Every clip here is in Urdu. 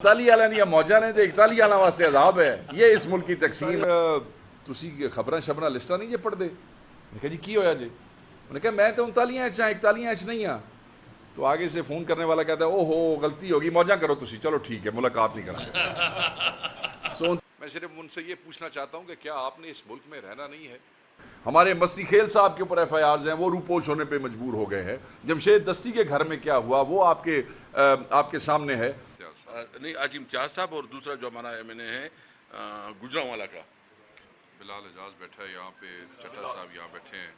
اکتالی والا نہیں موجہ نے تو اکتالی والا واسطے عذاب ہے. یہ اس ملک کی تقسیم. تسی خبراں شبراں لسٹاں نہیں جے پڑھ دے. میں کہا جی کی ہویا جی؟ انہوں نے کہا میں تو 39 چاہیں 41 نہیں ہاں. تو آگے سے فون کرنے والا کہتا ہے او ہو غلطی ہوگی موجہ کرو تسی. چلو ٹھیک ہے ملاقات نہیں کریں. میں صرف ان سے یہ پوچھنا چاہتا ہوں کہ کیا آپ نے اس ملک میں رہنا نہیں ہے؟ ہمارے مستی خیل صاحب کے اوپر ایف آئی آرز ہیں, وہ روپوش ہونے پہ مجبور ہو گئے ہیں. جمشید دستی کے گھر میں کیا ہوا وہ آپ کے سامنے ہے. نہیں آج امتیاز صاحب اور دوسرا جو ہمارا ایم این اے ہے گجرانوالا کا بلال اعجاز بیٹھا ہے یہاں پہ, چٹا صاحب یہاں بیٹھے ہیں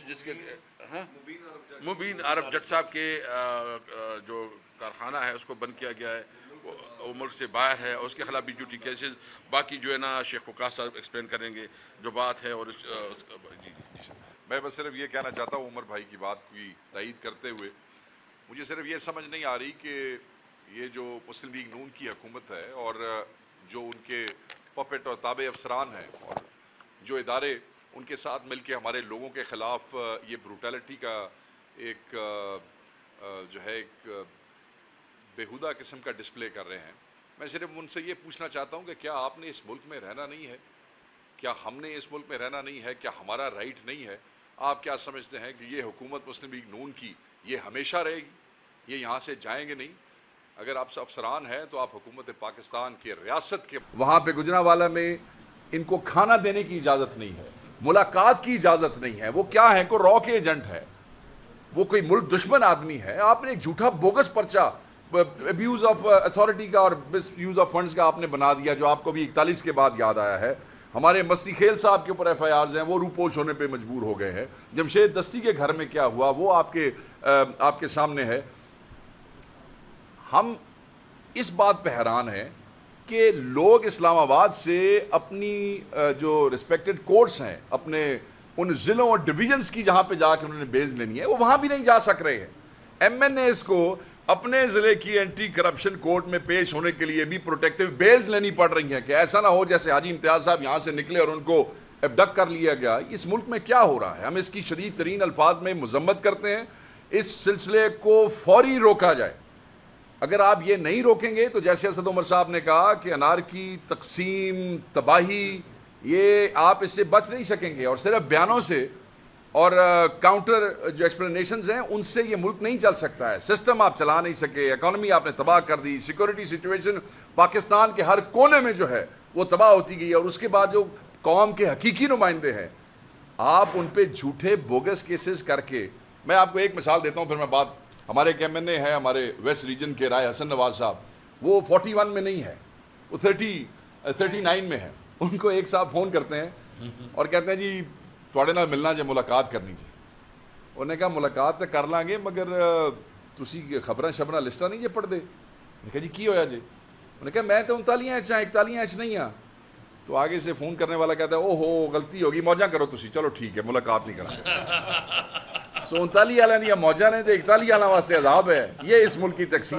جس کے مبین عرب جٹ صاحب کے جو کارخانہ ہے اس کو بند کیا گیا ہے, وہ ملک سے باہر ہے, اور اس کے خلاف بھی ڈیوٹی کیسز باقی جو ہے نا شیخ وقاص صاحب ایکسپلین کریں گے جو بات ہے. اور میں بس صرف یہ کہنا چاہتا ہوں عمر بھائی کی بات کی تائید کرتے ہوئے, مجھے صرف یہ سمجھ نہیں آ رہی کہ یہ جو مسلم لیگ نون کی حکومت ہے اور جو ان کے پپٹ اور تابع افسران ہیں اور جو ادارے ان کے ساتھ مل کے ہمارے لوگوں کے خلاف یہ بروٹیلٹی کا ایک جو ہے ایک بےہودہ قسم کا ڈسپلے کر رہے ہیں, میں صرف ان سے یہ پوچھنا چاہتا ہوں کہ کیا آپ نے اس ملک میں رہنا نہیں ہے؟ کیا ہم نے اس ملک میں رہنا نہیں ہے؟ کیا ہمارا رائٹ نہیں ہے؟ آپ کیا سمجھتے ہیں کہ یہ حکومت مسلم لیگ نون کی یہ ہمیشہ رہے گی, یہ یہاں سے جائیں گے نہیں؟ اگر آپ افسران ہیں تو آپ حکومت پاکستان کے ریاست کے وہاں پہ گجرانوالا میں ان کو کھانا دینے کی اجازت نہیں ہے, ملاقات کی اجازت نہیں ہے. وہ کیا ہے, کوئی را کے ایجنٹ ہے, وہ کوئی ملک دشمن آدمی ہے. آپ نے ایک جھوٹا بوگس پرچہ ابیوز آف اتھارٹی کا اور یوز آف فنڈز کا آپ نے بنا دیا, جو آپ کو بھی 41 کے بعد یاد آیا ہے. ہمارے مستی خیل صاحب کے اوپر ایف آئی آرز ہیں, وہ روپوش ہونے پہ مجبور ہو گئے ہیں. جمشید دستی کے گھر میں کیا ہوا وہ آپ کے سامنے ہے. ہم اس بات پہ حیران ہیں کہ لوگ اسلام آباد سے اپنی جو ریسپیکٹڈ کورٹس ہیں, اپنے ان ضلعوں اور ڈویژنز کی جہاں پہ جا کے انہوں نے بیل لینی ہے, وہ وہاں بھی نہیں جا سک رہے ہیں. ایم این ایز کو اپنے ضلع کی اینٹی کرپشن کورٹ میں پیش ہونے کے لیے بھی پروٹیکٹیو بیلز لینی پڑ رہی ہیں کہ ایسا نہ ہو جیسے حاجی امتیاز صاحب یہاں سے نکلے اور ان کو ابڈکٹ کر لیا گیا. اس ملک میں کیا ہو رہا ہے؟ ہم اس کی شدید ترین الفاظ میں مذمت کرتے ہیں. اس سلسلے کو فوری روکا جائے. اگر آپ یہ نہیں روکیں گے تو جیسے اسد عمر صاحب نے کہا کہ انارکی, تقسیم, تباہی, یہ آپ اس سے بچ نہیں سکیں گے. اور صرف بیانوں سے اور کاؤنٹر جو ایکسپلینیشنز ہیں ان سے یہ ملک نہیں چل سکتا ہے. سسٹم آپ چلا نہیں سکے, اکانومی آپ نے تباہ کر دی, سیکورٹی سچویشن پاکستان کے ہر کونے میں جو ہے وہ تباہ ہوتی گئی. اور اس کے بعد جو قوم کے حقیقی نمائندے ہیں آپ ان پہ جھوٹے بوگس کیسز کر کے, میں آپ کو ایک مثال دیتا ہوں پھر میں بات. ہمارے ایک ایم این اے ہے ہمارے ویسٹ ریجن کے رائے حسن نواز صاحب, وہ 41 میں نہیں ہے, وہ 39 میں ہے. ان کو ایک صاحب فون کرتے ہیں اور کہتے ہیں جی تھوڑے نال ملنا جی, ملاقات کرنی جی. انہوں نے کہا ملاقات تو کر لیں گے مگر تسی خبراں شبراں لسٹاں نہیں جے پڑھ دے. میں کہا جی کی ہویا جی؟ انہوں نے کہا میں تو 39 چاہیں 41 نہیں ہاں. تو آگے سے فون کرنے والا کہتا ہے او ہو غلطی ہوگی موجہ کرو تسی. چلو ٹھیک ہے ملاقات نہیں کریں. 39 والا نہیں موجہ نے تو 41 والا واسطے عذاب ہے. یہ اس ملک کی تقسیم.